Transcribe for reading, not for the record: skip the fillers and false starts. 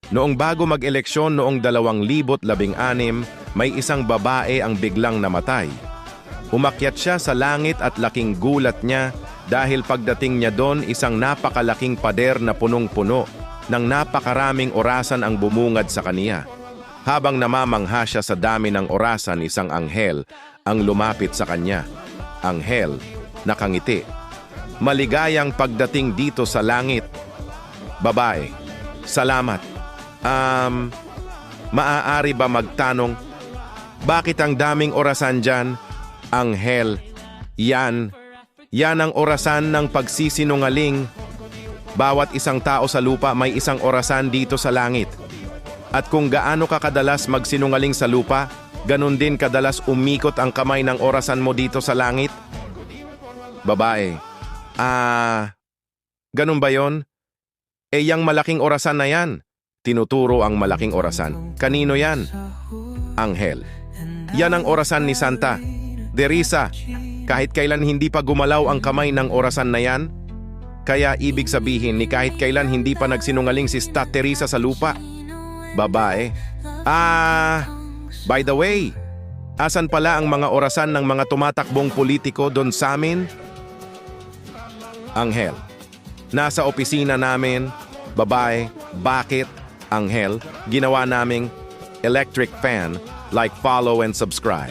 Noong bago mag-eleksyon noong 2016, may isang babae ang biglang namatay. Umakyat siya sa langit at laking gulat niya dahil pagdating niya doon isang napakalaking pader na punong-puno ng napakaraming orasan ang bumungad sa kaniya. Habang namamangha siya sa dami ng orasan, isang anghel ang lumapit sa kanya. Anghel, nakangiti. Maligayang pagdating dito sa langit. Babae, salamat. Maaari ba magtanong, bakit ang daming orasan dyan? Anghel, yan ang orasan ng pagsisinungaling. Bawat isang tao sa lupa may isang orasan dito sa langit. At kung gaano ka kadalas magsinungaling sa lupa, ganun din kadalas umikot ang kamay ng orasan mo dito sa langit. Babae, ganun ba yon? Yang malaking orasan na yan. Tinuturo ang malaking orasan. Kanino yan? Anghel. Yan ang orasan ni Santa Teresa. Kahit kailan hindi pa gumalaw ang kamay ng orasan na yan. Kaya ibig sabihin ni kahit kailan hindi pa nagsinungaling si Santa Teresa sa lupa. Babae. By the way, asan pala ang mga orasan ng mga tumatakbong politiko doon sa amin? Anghel. Nasa opisina namin. Babae. Bakit? Anghel, ginawa naming electric fan, like, follow and subscribe.